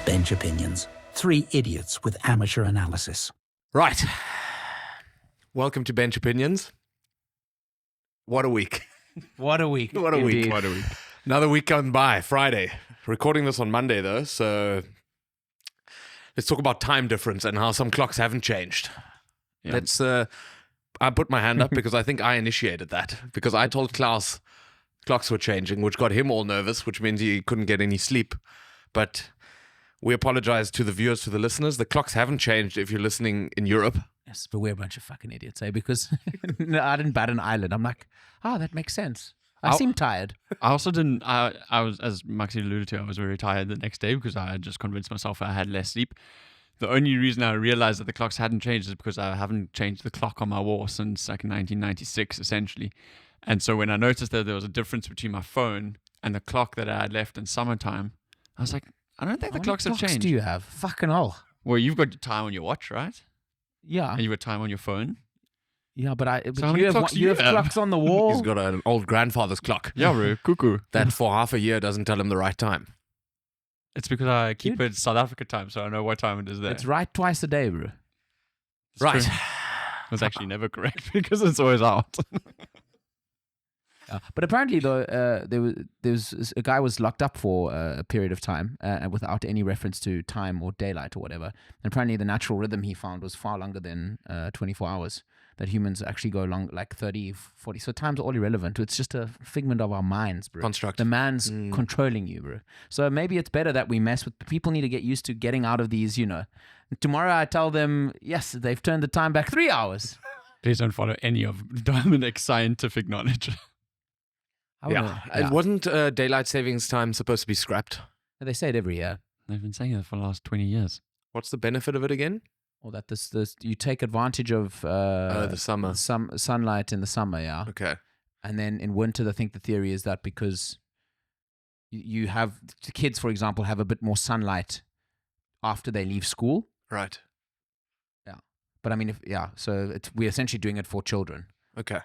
Bench Opinions. 3 idiots with amateur analysis. Right. Welcome to Bench Opinions. What a week. What a week. What a Indeed. week. What a week. Another week gone by. Friday. Recording this on Monday, though, so let's talk about time difference and how some clocks haven't changed. Yeah. Let's. I put my hand up because I think I initiated that. Because I told Klaus clocks were changing, which got him all nervous, which means he couldn't get any sleep. But we apologize to the viewers, to the listeners. The clocks haven't changed if you're listening in Europe. Yes, but we're a bunch of fucking idiots, eh? Because no, I didn't bat an eyelid. I'm like, that makes sense. I seem tired. I also didn't. I was, as Maxi alluded to, I was very tired the next day because I had just convinced myself I had less sleep. The only reason I realized that the clocks hadn't changed is because I haven't changed the clock on my wall since like 1996, essentially. And so when I noticed that there was a difference between my phone and the clock that I had left in summertime, I was like, I don't think the clocks have changed. Do you have? Fucking hell. Well, you've got time on your watch, right? Yeah. And you've got time on your phone. Yeah, but So how many clocks do you you have have? clocks on the wall. He's got an old grandfather's clock Yeah, bro. Cuckoo. that for half a year doesn't tell him the right time. It's because I keep it South Africa time, so I know what time it is there. It's right twice a day, bro. It's Right. true. It's actually never correct because it's always out. But apparently, though, there was a guy was locked up for a period of time without any reference to time or daylight or whatever. And apparently, the natural rhythm he found was far longer than 24 hours. That humans actually go long, like 30, 40. So time's all irrelevant. It's just a figment of our minds, bro. Construct. The man's controlling you, bro. So maybe it's better that we mess with. People need to get used to getting out of these, Tomorrow I tell them, yes, they've turned the time back 3 hours. Please don't follow any of Dominic's scientific knowledge. It wasn't daylight savings time supposed to be scrapped. They say it every year. They've been saying it for the last 20 years. What's the benefit of it again? Or that this you take advantage of The summer. sunlight in the summer, yeah. Okay. And then in winter, I think the theory is that because you have the kids, for example, have a bit more sunlight after they leave school. Right. Yeah. But I mean, so we're essentially doing it for children. Okay.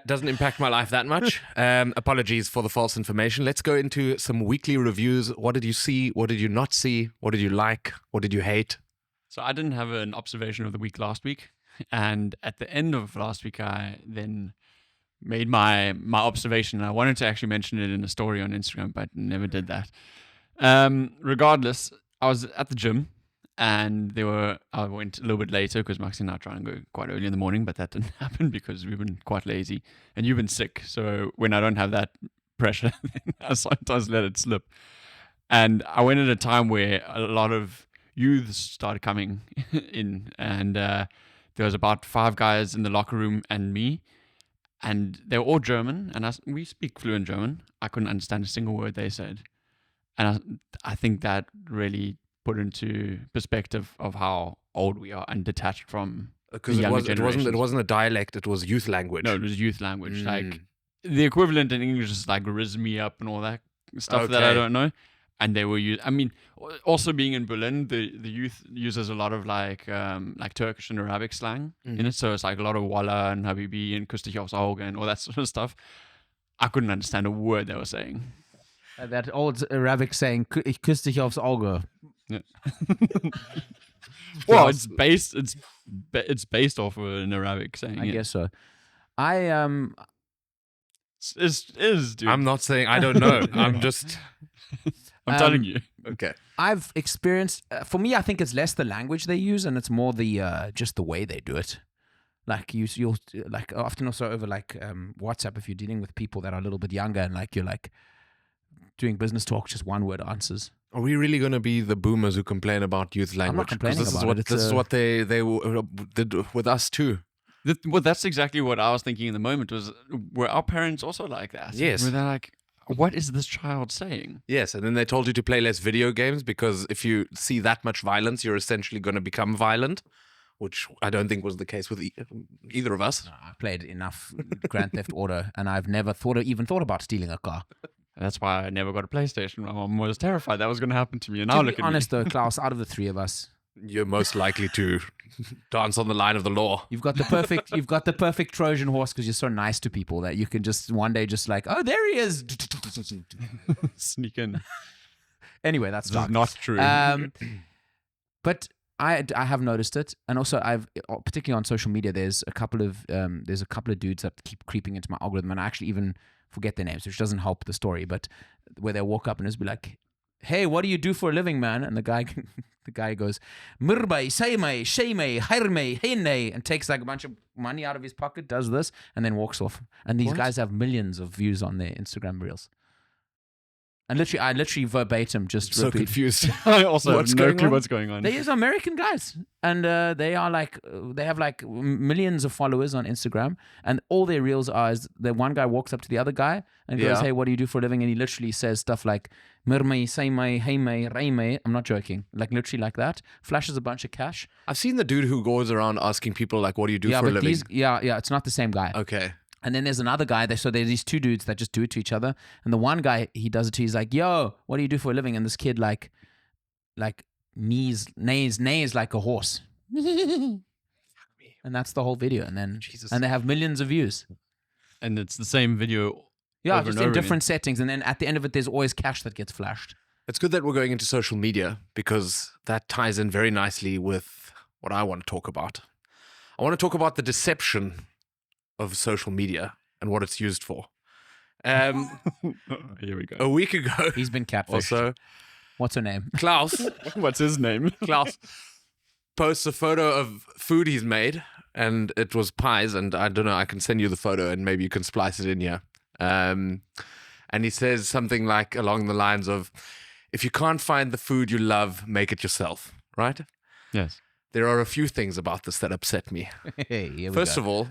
Doesn't impact my life that much. Apologies for the false information. Let's go into some weekly reviews. What did you see? What did you not see? What did you like? What did you hate? So I didn't have an observation of the week last week. And at the end of last week, I then made my observation. I wanted to actually mention it in a story on Instagram, but never did that. Regardless, I was at the gym. And I went a little bit later because Maxi and I trying to go quite early in the morning, but that didn't happen because we've been quite lazy. And you've been sick. So when I don't have that pressure, I sometimes let it slip. And I went at a time where a lot of youths started coming in. And there was about 5 guys in the locker room and me. And they were all German. And we speak fluent German. I couldn't understand a single word they said. And I think that really put into perspective of how old we are and detached from Because it wasn't a dialect, it was youth language. No, it was youth language. Like the equivalent in English is like rizz me up and all that stuff that I don't know. And they were also being in Berlin, the youth uses a lot of like Turkish and Arabic slang in it. So it's like a lot of Wallah and Habibi and Küss dich aufs Auge and all that sort of stuff. I couldn't understand a word they were saying. That old Arabic saying, ich küsse dich aufs Auge. Yeah. Well, it's based off of an Arabic saying. I guess so. Dude. I'm not saying I don't know. I'm telling you. Okay. I've experienced. For me, I think it's less the language they use, and it's more the just the way they do it. Like you'll like often also over like WhatsApp if you're dealing with people that are a little bit younger and like you're like doing business talk, just one word answers. Are we really going to be the boomers who complain about youth language? I'm not complaining this about it. This is what they did with us too. Well, that's exactly what I was thinking in the moment. Were our parents also like that? Yes. Where they're like, what is this child saying? Yes, and then they told you to play less video games because if you see that much violence, you're essentially going to become violent, which I don't think was the case with either of us. No, I played enough Grand Theft Auto, and I've never even thought about stealing a car. That's why I never got a PlayStation. My mom was terrified that was going to happen to me. And To now be look at honest, me. though, Klaus, out of the 3 of us, You're most likely to dance on the line of the law. you've got the perfect Trojan horse because you're so nice to people that you can just one day just like, oh, there he is. Sneak in. Anyway, that's This is dark. not true. But I have noticed it, and also I've particularly on social media. There's a couple of dudes that keep creeping into my algorithm, and I actually even forget their names, which doesn't help the story. But where they walk up and just be like, "Hey, what do you do for a living, man?" And the guy goes, "Mirbai, Saimai, Shaimai, Hirmei, Heinei," and takes like a bunch of money out of his pocket, does this, and then walks off. And these guys have millions of views on their Instagram reels. And I literally verbatim just So repeat. confused. I also What's have no going clue on? what's going on. They use American guys, and they have like millions of followers on Instagram, and all their reels are is the one guy walks up to the other guy and goes, Yeah. "Hey, what do you do for a living?" And he literally says stuff like "Mirmei, Saimei, Heimei, Reimei." I'm not joking, like literally like that. Flashes a bunch of cash. I've seen the dude who goes around asking people like, "What do you do yeah, for a but living?" it's not the same guy. Okay. And then there's another guy. So there's these two dudes that just do it to each other. And the one guy, he does it to, he's like, "Yo, what do you do for a living?" And this kid like neighs like a horse. And that's the whole video. And then and they have millions of views. And it's the same video. Yeah, over just and in over different settings. And then at the end of it, there's always cash that gets flashed. It's good that we're going into social media because that ties in very nicely with what I want to talk about. I want to talk about the deception of social media and what it's used for. Here we go. A week ago, He's been catfished. also, What's her name? Klaus What's his name? posts a photo of food he's made, and it was pies. And I don't know, I can send you the photo, and maybe you can splice it in here. And he says something like along the lines of, "If you can't find the food you love, make it yourself." Right? Yes. There are a few things about this that upset me. Hey, here we First go. of all,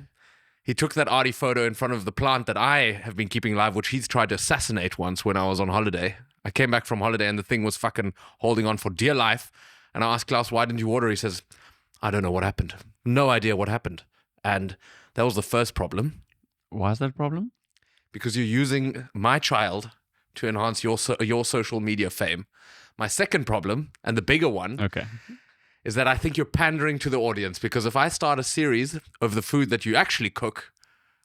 he took that arty photo in front of the plant that I have been keeping alive, which he's tried to assassinate once when I was on holiday. I came back from holiday and the thing was fucking holding on for dear life. And I asked Klaus, "Why didn't you water?" He says, "I don't know what happened. No idea what happened." And that was the first problem, Why is that a problem? because you're using my child to enhance your social media fame. My second problem, and the bigger one, Okay. is that I think you're pandering to the audience, because if I start a series of the food that you actually cook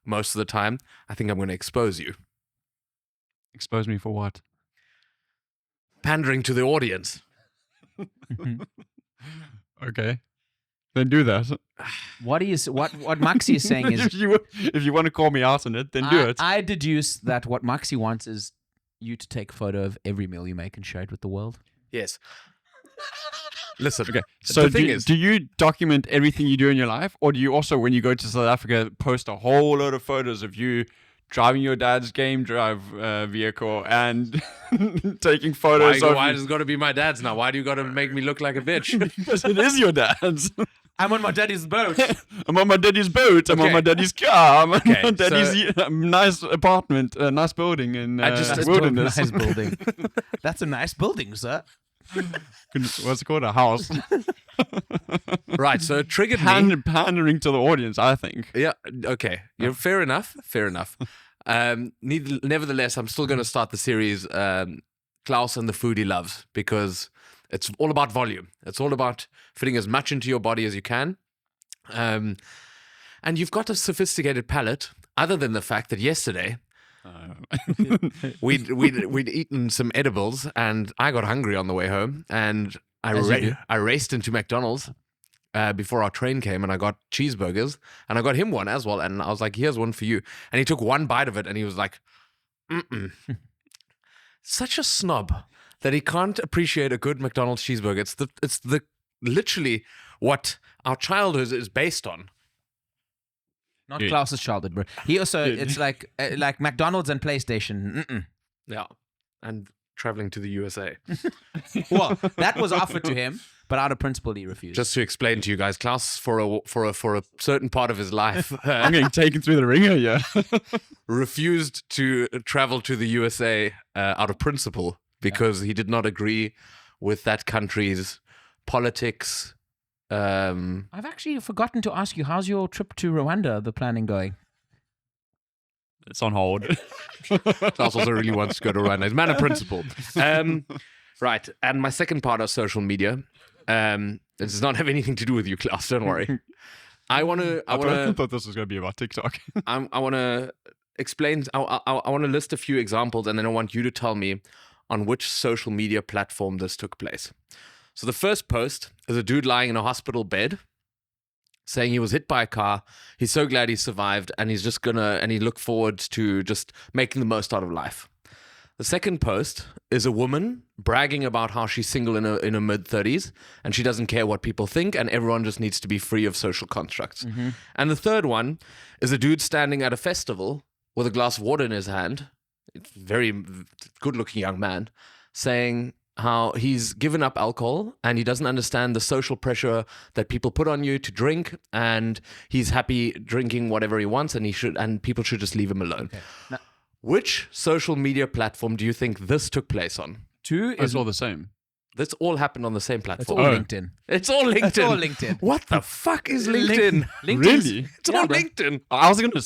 most of the time, I think I'm going to expose you. Expose me for what? Pandering to the audience. Okay. Then do that. What Maxi is saying is, if you want to call me out on it, then do it. I deduce that what Maxi wants is you to take a photo of every meal you make and share it with the world. Yes. Listen, Okay. So the thing is, do you document everything you do in your life, or do you also, when you go to South Africa, post a whole load of photos of you driving your dad's game drive vehicle and taking photos of why does it got to be my dad's now? Why do you got to make me look like a bitch? because it is your dad's. I'm on my daddy's boat. I'm on my daddy's boat. I'm on Okay. my daddy's car. I'm on Okay, my daddy's nice apartment, nice building in wilderness. Nice building. That's a nice building, sir. What's it called? A house. Right, so it triggered me. Pandering to the audience, I think. Yeah, okay. You're fair enough. Fair enough. Nevertheless, I'm still going to start the series Klaus and the Food He Loves, because it's all about volume. It's all about fitting as much into your body as you can. And you've got a sophisticated palate, other than the fact that yesterday we'd eaten some edibles and I got hungry on the way home, and I raced into McDonald's before our train came, and I got cheeseburgers, and I got him one as well, and I was like, "Here's one for you." And he took one bite of it and he was like, "Mm-mm." Such a snob that he can't appreciate a good McDonald's cheeseburger. It's the literally what our childhood is based on. Not Dude. Klaus's childhood, bro. He also, Dude. it's like McDonald's and PlayStation. Mm-mm. Yeah. And traveling to the USA. Well, that was offered to him, but out of principle, he refused. Just to explain to you guys, Klaus, for a certain part of his life, I'm getting taken through the ringer, yeah. refused to travel to the USA out of principle because he did not agree with that country's politics. I've actually forgotten to ask you, how's your trip to Rwanda, the planning going? It's on hold. Klaus also really wants to go to Rwanda. He's man of principle. Right. And my second part of social media, it does not have anything to do with you, Klaus. Don't worry. I want to thought this was going to be about TikTok. I want to explain. I want to list a few examples, and then I want you to tell me, on which social media platform this took place. So the first post is a dude lying in a hospital bed saying he was hit by a car. He's so glad he survived, and he's just and he looked forward to just making the most out of life. The second post is a woman bragging about how she's single in her mid-30s and she doesn't care what people think and everyone just needs to be free of social constructs. Mm-hmm. And the third one is a dude standing at a festival with a glass of water in his hand, very good-looking young man, saying how he's given up alcohol and he doesn't understand the social pressure that people put on you to drink, and he's happy drinking whatever he wants, and people should just leave him alone. Okay. Now, which social media platform do you think this took place on? two It's is all the same. This all happened on the same it's platform. all Oh. LinkedIn. It's all LinkedIn. It's all LinkedIn. What the fuck is LinkedIn? Really? It's all bro. LinkedIn. I was gonna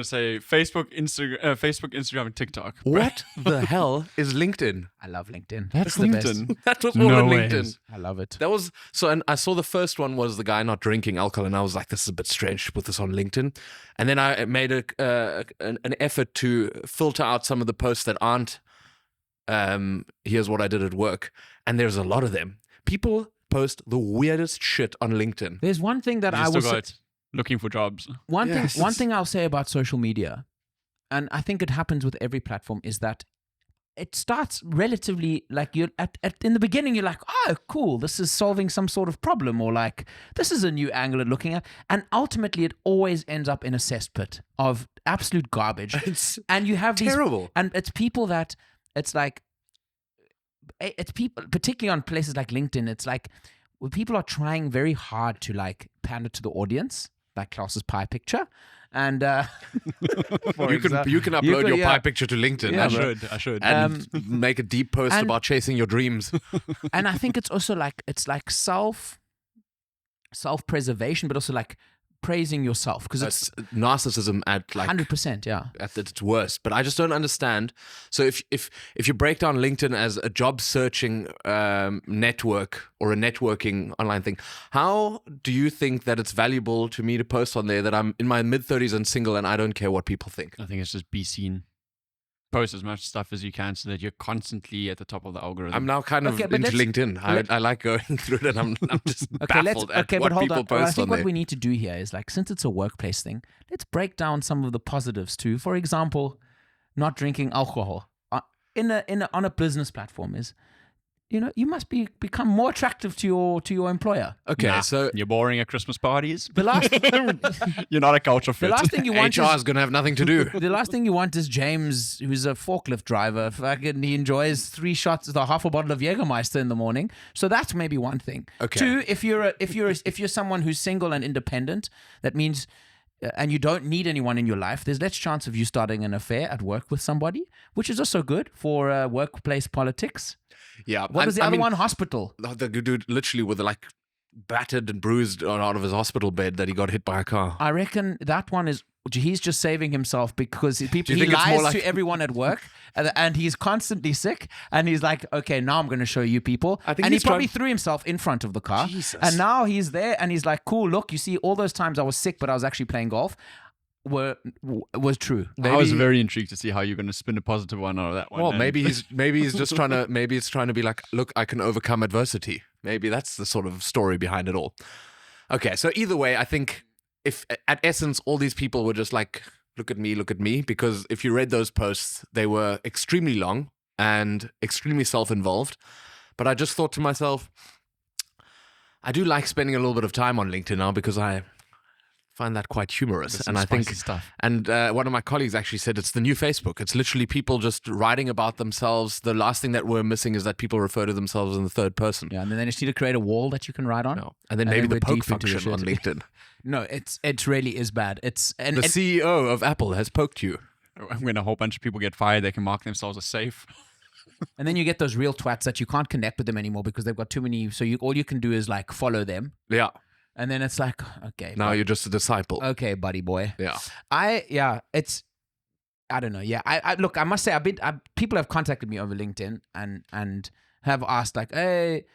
say Facebook, Instagram, and TikTok. What the hell is LinkedIn? I love LinkedIn. That's It's the best. LinkedIn. That was all No on ways. LinkedIn. I love it. That was so, and I saw the first one was the guy not drinking alcohol, and I was like, "This is a bit strange to put this on LinkedIn." And then I made an effort to filter out some of the posts that aren't. Here's what I did at work, and there's a lot of them. People post the weirdest shit on LinkedIn. There's one thing that You I still will got looking for jobs. one Yes. thing I'll say about social media, and I think it happens with every platform, is that it starts relatively like you're in the beginning you're like, oh cool, this is solving some sort of problem, or like this is a new angle at looking at, and ultimately it always ends up in a cesspit of absolute garbage. It's And you have these, terrible. and it's people that it's people, particularly on places like LinkedIn, it's like when people are trying very hard to like pander to the audience, like Klaus's pie picture, and You can upload your pie picture to Lington Yeah, I should. and make a deep post and- about chasing your dreams. and I think it's also like self-preservation, but also like praising yourself, because it's It's narcissism at like 100%, yeah. at its worst. But I just don't understand. So if you break down LinkedIn as a job searching network or a networking online thing, how do you think that it's valuable to me to post on there that I'm in my mid-30s and single and I don't care what people think? I think it's just be seen. Post as much stuff as you can so that you're constantly at the top of the algorithm. I'm now kind of Okay, but into let's- LinkedIn. I like going through it, and I'm just baffled at but what hold people on. I post think on what there. we need to do here is like, since it's a workplace thing, let's break down some of the positives too. For example, not drinking alcohol on a business platform is, you must become more attractive to your employer. Okay, Nah, so you're boring at Christmas parties. The last You're not a culture the fit. last thing you want HR is going to have nothing to do. the last thing you want is James, who's a forklift driver. Fucking, he enjoys 3 shots, half a bottle of Jägermeister in the morning. So that's maybe one thing. Okay. 2, if you're someone who's single and independent, that means, and you don't need anyone in your life, there's less chance of you starting an affair at work with somebody, which is also good for workplace politics. Yeah. What was the other one? Hospital. The dude literally with like battered and bruised out of his hospital bed that he got hit by a car. I reckon that one is, he's just saving himself because he think it's lies more like- to everyone at work, and he's constantly sick, and he's like, okay, now I'm going to show you people. I think And he he's probably trying- threw himself in front of the car. Jesus. And now he's there, and he's like, cool, look, you see, all those times I was sick, but I was actually playing golf, was true. I was very intrigued to see how you're going to spin a positive one out of that one. Well, and- maybe he's just trying to it's trying to be like, look, I can overcome adversity. Maybe that's the sort of story behind it all. Okay, so either way, I think if at essence all these people were just like, look at me, because if you read those posts, they were extremely long and extremely self-involved. But I just thought to myself, I do like spending a little bit of time on LinkedIn now because I find that quite humorous. There's And some I think spicy stuff. And one of my colleagues actually said it's the new Facebook. It's literally people just writing about themselves. The last thing that we're missing is that people refer to themselves in the third person. Yeah, and then they just need to create a wall that you can write on. No. And then And maybe then the we're poke deep into the function on shit. LinkedIn. No, it really is bad. It's and The CEO of Apple has poked you. When a whole bunch of people get fired, they can mark themselves as safe. and then you get those real twats that you can't connect with them anymore because they've got too many. So all you can do is like follow them, Yeah. and then it's like, okay, Now you're just a disciple. okay, buddy boy. Yeah. It's I don't know. Yeah, I look. I must say, people have contacted me over LinkedIn and have asked like, hey,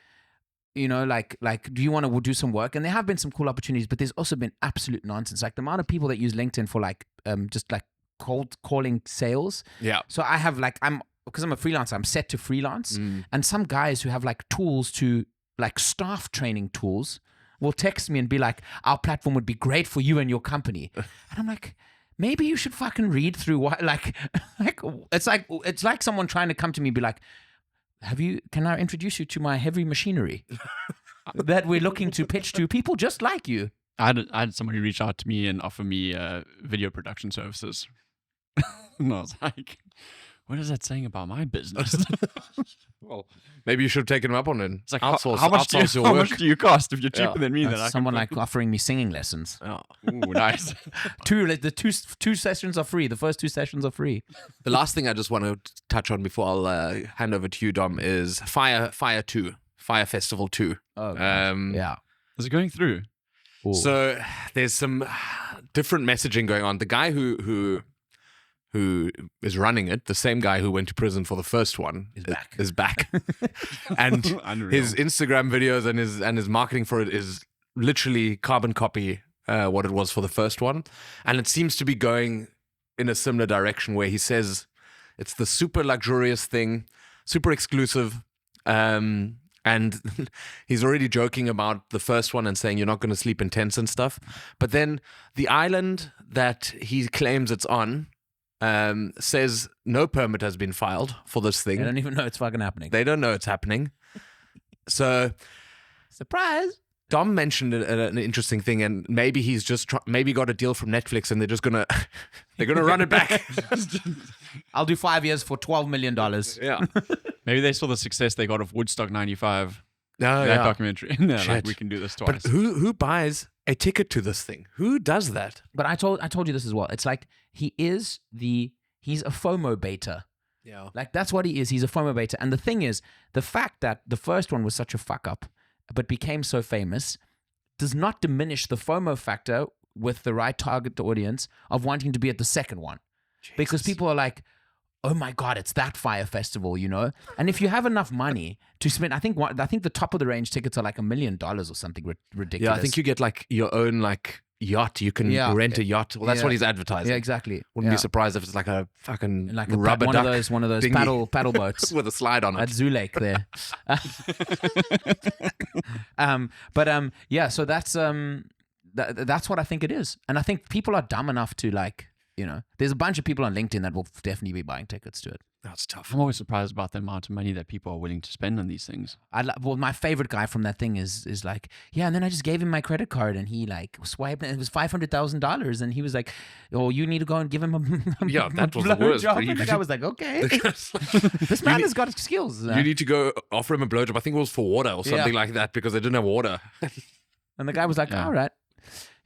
do you want to do some work? And there have been some cool opportunities, but there's also been absolute nonsense. Like the amount of people that use LinkedIn for like just like cold calling sales. Yeah. So I have like because I'm a freelancer, I'm set to freelance, and some guys who have like tools to like staff training tools will text me and be like, our platform would be great for you and your company. And I'm like, maybe you should fucking read through what, like it's like someone trying to come to me and be like, can I introduce you to my heavy machinery that we're looking to pitch to people just like you? I had somebody reach out to me and offer me video production services. And I was like, what is that saying about my business? Well, maybe you should have taken him up on it. It's like, outsource, how much outsource your how work. much do you cost if you're cheaper than me? Then I Someone like offering me singing lessons. Yeah. Ooh, nice. The two sessions are free. The first 2 sessions are free. The last thing I just want to touch on before I'll hand over to you, Dom, is Fire 2, Fire Festival 2. Oh, gosh. Yeah. Is it going through? Ooh. So there's some different messaging going on. The guy who is running it, the same guy who went to prison for the first one, is back. And his Instagram videos and his marketing for it is literally carbon copy what it was for the first one. And it seems to be going in a similar direction where he says it's the super luxurious thing, super exclusive. And he's already joking about the first one and saying you're not going to sleep in tents and stuff. But then the island that he claims it's on says no permit has been filed for this thing. They don't even know it's fucking happening. They don't know it's happening. So, surprise. Dom mentioned an interesting thing, and maybe he's just maybe got a deal from Netflix, and they're just gonna run it back. I'll do 5 years for $12 million. Yeah. Maybe they saw the success they got of Woodstock 95. No, That documentary. And they're like, Shit. we can do this twice. But who buys a ticket to this thing? Who does that? But I told you this as well. It's like he's a FOMO beta. Yeah. Like that's what he is. He's a FOMO beta. And the thing is, the fact that the first one was such a fuck up, but became so famous, does not diminish the FOMO factor with the right target audience of wanting to be at the second one. Jesus. Because people are like, oh my God, it's that Fire Festival, you know? And if you have enough money to spend, I think the top of the range tickets are like $1 million or something ridiculous. Yeah, I think you get like your own like yacht. You can rent a yacht. Well, that's what he's advertising. Yeah, exactly. Wouldn't be surprised if it's like a fucking like a rubber one duck of those dinghy paddle boats with a slide on at it. Zoo Lake there. Yeah. So that's what I think it is, and I think people are dumb enough to like, you know, there's a bunch of people on LinkedIn that will definitely be buying tickets to it. That's tough. I'm always surprised about the amount of money that people are willing to spend on these things. Well, my favorite guy from that thing is like, yeah, and then I just gave him my credit card and he like swiped and it was $500,000 and he was like, oh, you need to go and give him a Yeah, that was the worst. job. And the guy was like, okay, this man has got skills. You need to go offer him a blowjob. I think it was for water or something like that because they didn't have water. And the guy was like, all right,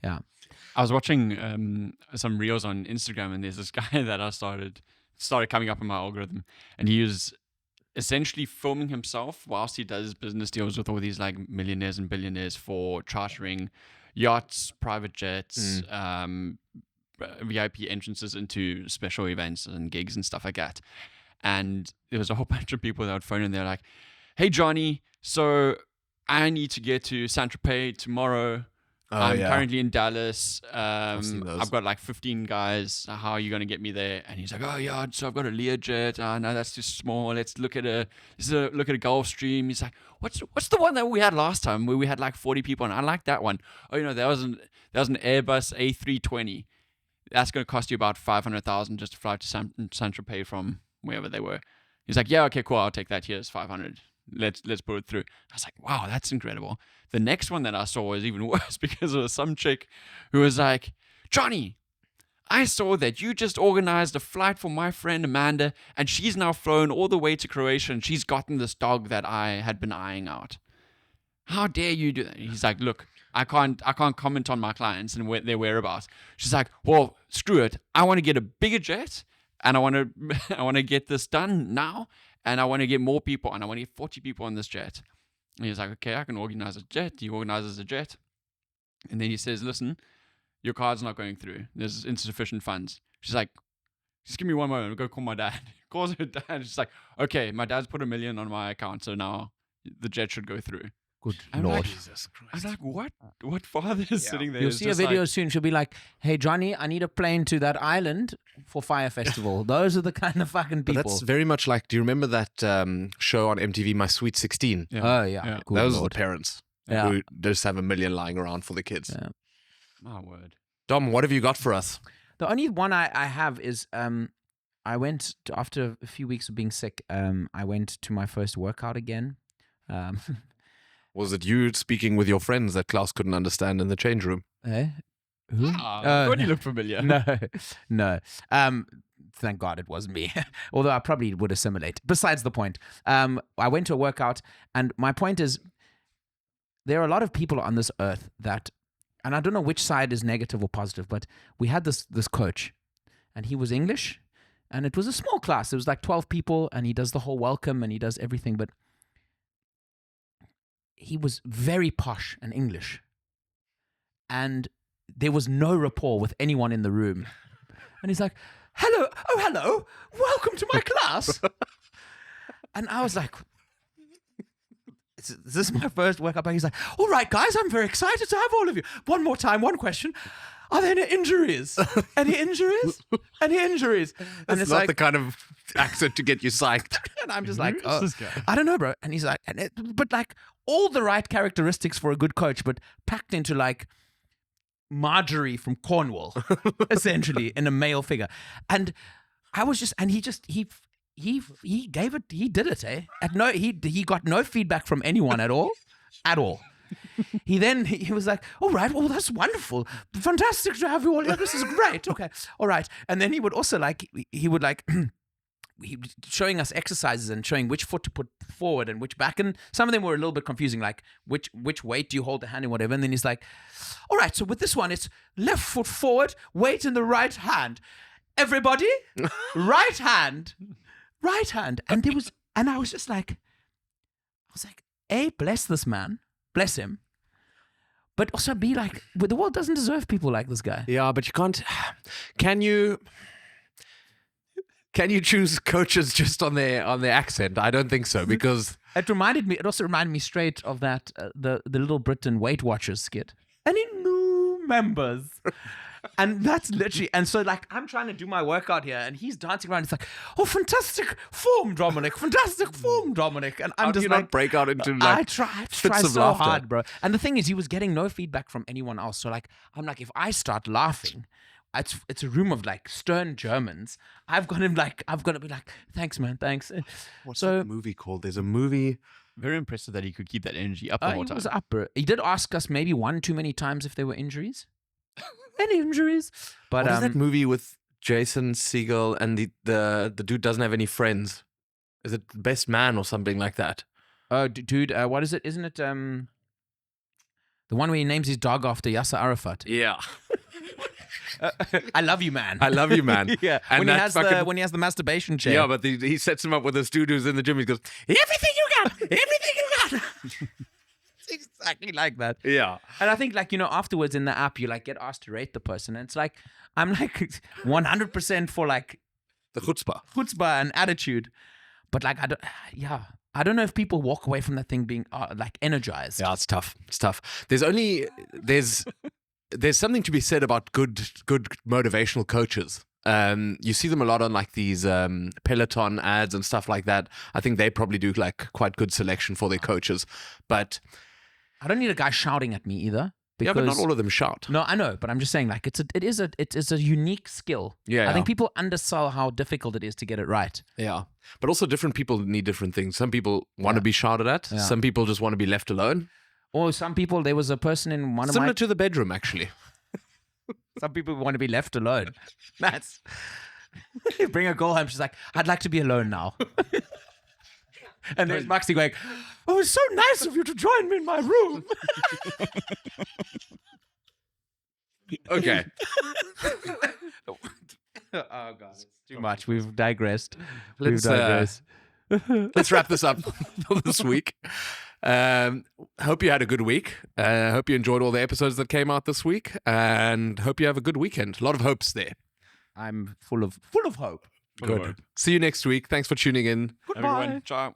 yeah. I was watching some reels on Instagram, and there's this guy that I started coming up in my algorithm, and he was essentially filming himself whilst he does business deals with all these like millionaires and billionaires for chartering yachts, private jets, VIP entrances into special events and gigs and stuff like that. And there was a whole bunch of people that would phone in. They're like, "Hey Johnny, so I need to get to Saint-Tropez tomorrow. I'm currently in Dallas. I've got like 15 guys. How are you going to get me there?" And he's like, "Oh yeah, so I've got a Learjet. No, that's too small. Let's look at a Gulfstream." He's like, "What's the one that we had last time where we had like 40 people?" And I like that one. "Oh, you know, that was an Airbus A320. That's going to cost you about 500,000 just to fly to Saint-Tropez from wherever they were." He's like, "Yeah, okay, cool. I'll take that. Here's 500. Let's put it through." I was like, wow, that's incredible. The next one that I saw was even worse because it was some chick who was like, "Johnny, I saw that you just organized a flight for my friend Amanda, and she's now flown all the way to Croatia, and she's gotten this dog that I had been eyeing out. How dare you do that?" He's like, "Look, I can't comment on my clients and their whereabouts." She's like, "Well, screw it. I want to get a bigger jet, and I want to get this done now, and I want to get more people, and I want to get 40 people on this jet." And he's like, "Okay, I can organize a jet." He organizes a jet. And then he says, "Listen, your card's not going through. There's insufficient funds." She's like, "Just give me one moment. I'll go call my dad." Calls her dad. She's like, "Okay, my dad's put $1 million on my account, so now the jet should go through." Good I'm Lord. I'm like, what father is sitting there? You'll is see a just video like, soon. She'll be like, "Hey Johnny, I need a plane to that island for Fire Festival." Those are the kind of fucking But people. that's very much like, do you remember that show on MTV, My Sweet 16? yeah. Oh yeah. Good Those are Lord. the parents Yeah. who just have a million lying around for the kids. Yeah. My word. Dom, what have you got for us? The only one I have is I went to, after a few weeks of being sick. I went to my first workout again. Was it you speaking with your friends that Klaus couldn't understand in the change room? Eh? Who? Thought you looked familiar. No. Thank God it wasn't me. Although I probably would assimilate. Besides the point, I went to a workout, and my point is, there are a lot of people on this earth that, and I don't know which side is negative or positive, but we had this coach, and he was English, and it was a small class. It was like 12 people, and he does the whole welcome, and he does everything, but he was very posh and English, and there was no rapport with anyone in the room. And he's like, hello, welcome to my class. And I was like, is this my first workout? He's like, all right, guys, I'm very excited to have all of you. One more time, one question. Are there any injuries? Any injuries? Any injuries? And It's not the kind of accent to get you psyched. and I'm just like, Who is oh, this guy? I don't know, bro. And he's like, but like all the right characteristics for a good coach, but packed into like Marjorie from Cornwall, essentially, in a male figure. And I was just, and he gave it, he did it, eh? He got no feedback from anyone at all. He was like, all right, well, that's wonderful. Fantastic to have you all here. This is great. Okay. All right. And then he would also he would showing us exercises and showing which foot to put forward and which back. And some of them were a little bit confusing, like which weight do you hold the hand and whatever. And then he's like, all right, so with this one, it's left foot forward, weight in the right hand. Everybody, right hand. And I was just like, A, bless this man. Bless him. But also be like, but the world doesn't deserve people like this guy. Yeah, but you can't. Can you choose coaches just on their accent? I don't think so, because It also reminded me straight of that, the Little Britain Weight Watchers skit. Any new members? And that's literally, and so like, I'm trying to do my workout here and he's dancing around. It's like, oh, fantastic form, Dominic. Fantastic form, Dominic. And I'm how do just you like, not break out into like I try fits of so laughter? hard, bro. And the thing is, he was getting no feedback from anyone else. So like, I'm like, if I start laughing, it's a room of like stern Germans. I've got to be like, thanks, man, thanks. What's So- that movie called? There's a movie. Very impressive that he could keep that energy up the whole He time. was up, bro. He did ask us maybe one too many times if there were injuries. Any injuries? But What is that movie with Jason Segel and the dude doesn't have any friends? Is it Best Man or something like that? oh, dude, what is it? Isn't it the one where he names his dog after Yasser Arafat? Yeah. I love you, man. I love you, man. Yeah, And when he that's has fucking- when he has the masturbation chair. Yeah, but he sets him up with this dude who's in the gym. He goes, everything you got, everything you got. It's exactly like that. Yeah. And I think, like, you know, afterwards in the app, you like get asked to rate the person, and it's like I'm like 100% for like The chutzpah. and attitude, but like I don't know if people walk away from that thing being like energized. Yeah, it's tough. It's tough. There's something to be said about good motivational coaches. You see them a lot on like these Peloton ads and stuff like that. I think they probably do like quite good selection for their coaches. But I don't need a guy shouting at me either. yeah, but not because- all of them shout. No, I know, but I'm just saying, like, it is a unique skill. Yeah, I think yeah. people undersell how difficult it is to get it right. Yeah. But also different people need different things. Some people want to be shouted at. Yeah. Some people just want to be left alone. Or some people, there was a person in one of Similar my. to the bedroom, actually. Some people want to be left alone. That's. You bring a girl home, she's like, I'd like to be alone now. And there's Maxi going, oh, it's so nice of you to join me in my room. Okay. Oh, God. It's too much. We've digressed. Let's wrap this up for this week. Hope you had a good week. Hope you enjoyed all the episodes that came out this week, and hope you have a good weekend. A lot of hopes there. I'm full of hope. Good. See you next week. Thanks for tuning in. Everyone, ciao.